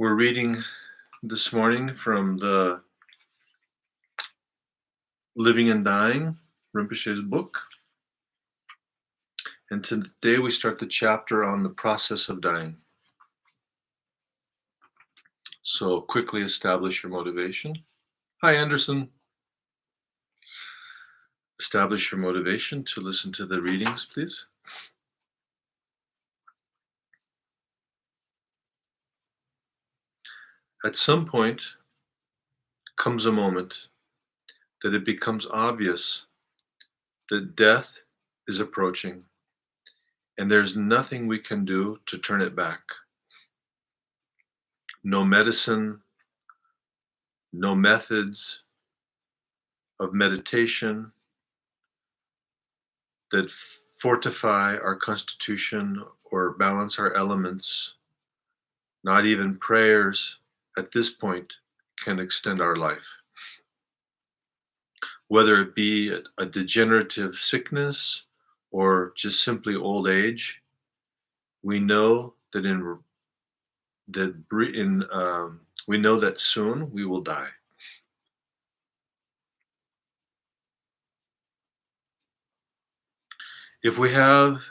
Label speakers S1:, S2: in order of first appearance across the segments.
S1: We're reading this morning from the Living and Dying, Rinpoche's book. And today we start the chapter on the process of dying. So quickly establish your motivation. Hi, Anderson. Establish your motivation to listen to the readings, please. At some point comes a moment that it becomes obvious that death is approaching, and there's nothing we can do to turn it back. No medicine, no methods of meditation that fortify our constitution or balance our elements, not even prayers at this point can extend our life. Whether it be a degenerative sickness or just simply old age, we know that we know that soon we will die. If we have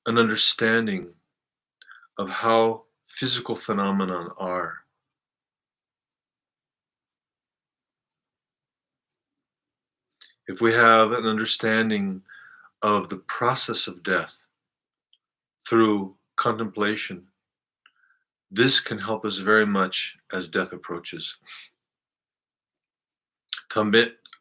S1: an understanding of how physical phenomena are, if we have an understanding of the process of death through contemplation, this can help us very much as death approaches.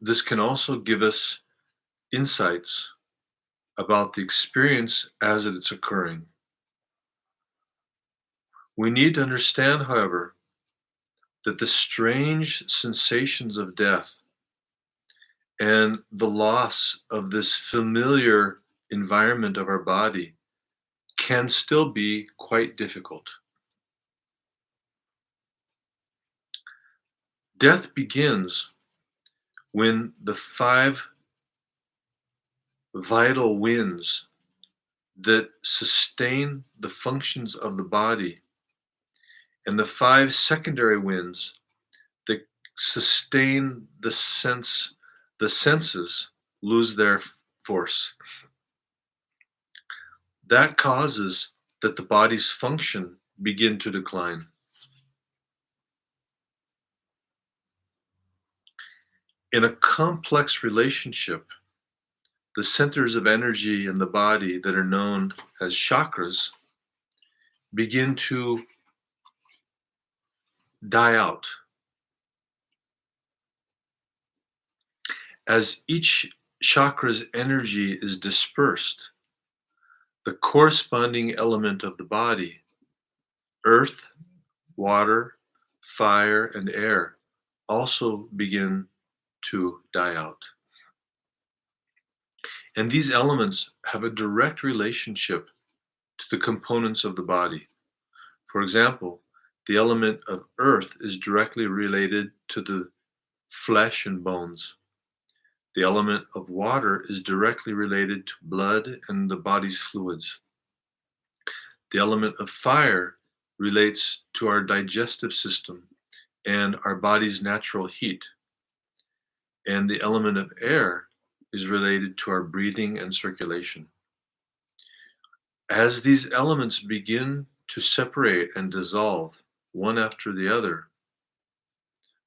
S1: This can also give us insights about the experience as it's occurring. We need to understand, however, that the strange sensations of death and the loss of this familiar environment of our body can still be quite difficult. Death begins when the 5 vital winds that sustain the functions of the body and the 5 secondary winds that sustain the senses lose their force. That causes that the body's function begin to decline. In a complex relationship, the centers of energy in the body that are known as chakras begin to die out. As each chakra's energy is dispersed, the corresponding element of the body, earth, water, fire, and air, also begin to die out. And these elements have a direct relationship to the components of the body. For example, the element of earth is directly related to the flesh and bones. The element of water is directly related to blood and the body's fluids. The element of fire relates to our digestive system and our body's natural heat. And the element of air is related to our breathing and circulation. As these elements begin to separate and dissolve one after the other,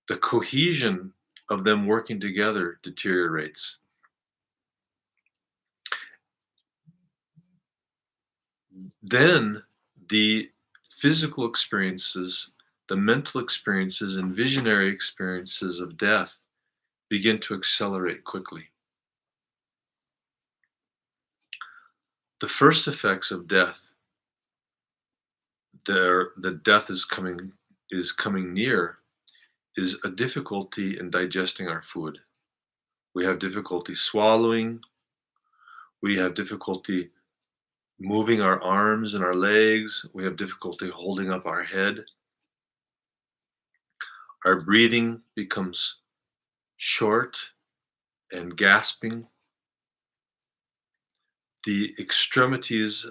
S1: the cohesion of them working together deteriorates. Then the physical experiences, the mental experiences, and visionary experiences of death begin to accelerate quickly. The first effects of death, the death is coming near, is a difficulty in digesting our food. We have difficulty swallowing. We have difficulty moving our arms and our legs. We have difficulty holding up our head. Our breathing becomes short and gasping. The extremities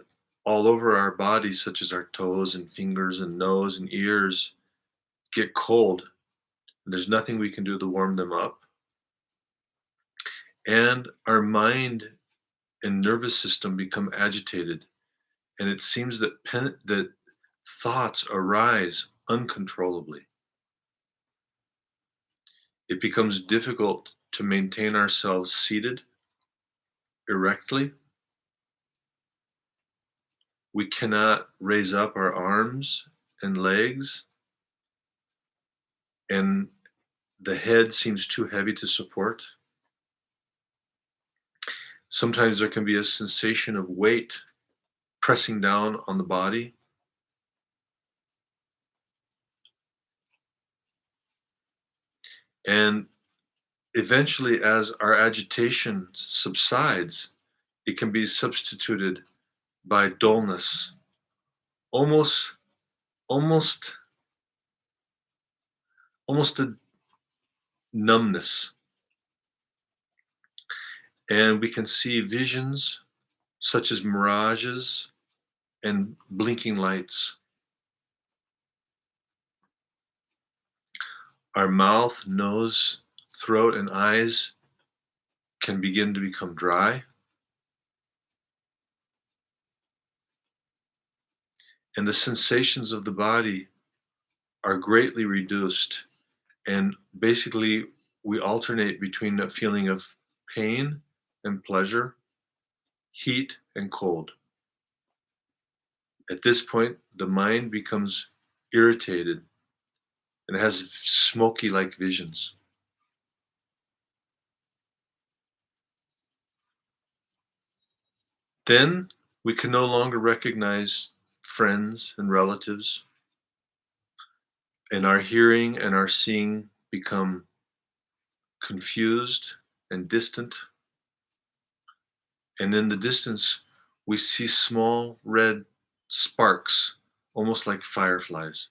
S1: all over our bodies, such as our toes and fingers and nose and ears, get cold. There's nothing we can do to warm them up. And our mind and nervous system become agitated. And it seems that thoughts arise uncontrollably. It becomes difficult to maintain ourselves seated erectly. We cannot raise up our arms and legs, and the head seems too heavy to support. Sometimes there can be a sensation of weight pressing down on the body. And eventually, as our agitation subsides, it can be substituted by dullness, almost, almost, almost a numbness. And we can see visions such as mirages and blinking lights. Our mouth, nose, throat, and eyes can begin to become dry. And the sensations of the body are greatly reduced. And basically, we alternate between a feeling of pain and pleasure, heat and cold. At this point, the mind becomes irritated and has smoky like visions. Then we can no longer recognize friends and relatives, and our hearing and our seeing become confused and distant. And in the distance, we see small red sparks, almost like fireflies.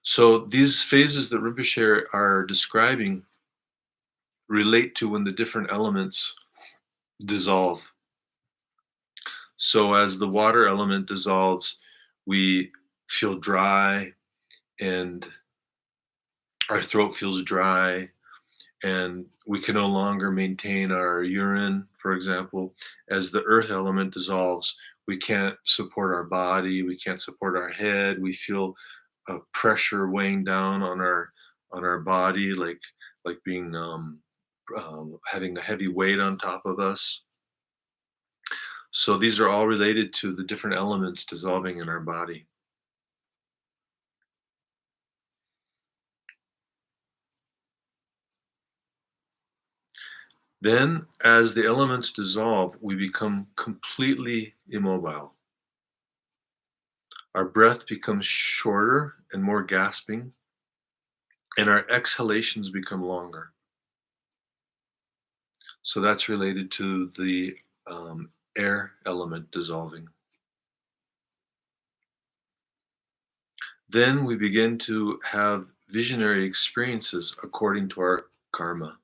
S1: So these phases that Rinpoche are describing relate to when the different elements dissolve. So as the water element dissolves, we feel dry and our throat feels dry and we can no longer maintain our urine, for example. As the earth element dissolves, we can't support our body, we can't support our head, we feel pressure weighing down on our body, like being having a heavy weight on top of us. So these are all related to the different elements dissolving in our body. Then, as the elements dissolve, we become completely immobile. Our breath becomes shorter and more gasping, and our exhalations become longer. So that's related to the air element dissolving. Then we begin to have visionary experiences according to our karma.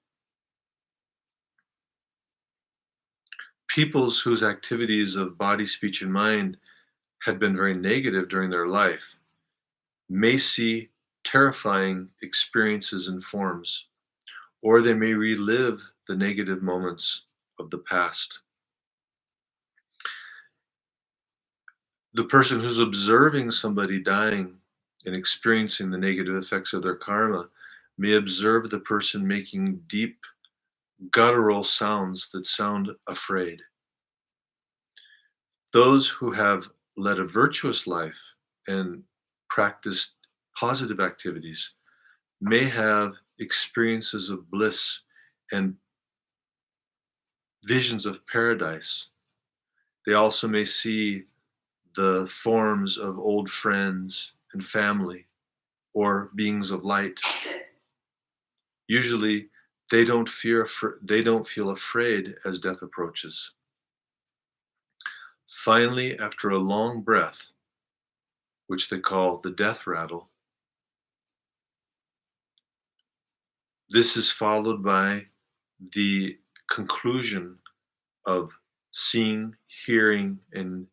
S1: Peoples whose activities of body, speech, and mind had been very negative during their life may see terrifying experiences and forms, or they may relive the negative moments of the past. The person who's observing somebody dying and experiencing the negative effects of their karma may observe the person making deep, guttural sounds that sound afraid. Those who have led a virtuous life and practiced positive activities may have experiences of bliss and visions of paradise. They also may see the forms of old friends and family or beings of light. Usually, they don't feel afraid as death approaches. Finally, after a long breath, which they call the death rattle, this is followed by the conclusion of seeing, hearing, and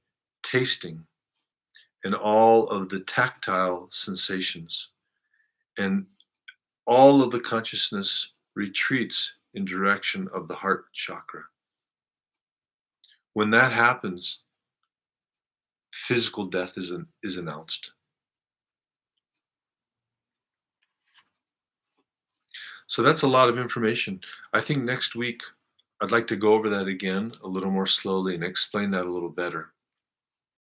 S1: tasting. and all of the tactile sensations, and all of the consciousness retreats in direction of the heart chakra. When that happens, physical death is announced. So that's a lot of information. I think next week I'd like to go over that again a little more slowly and explain that a little better.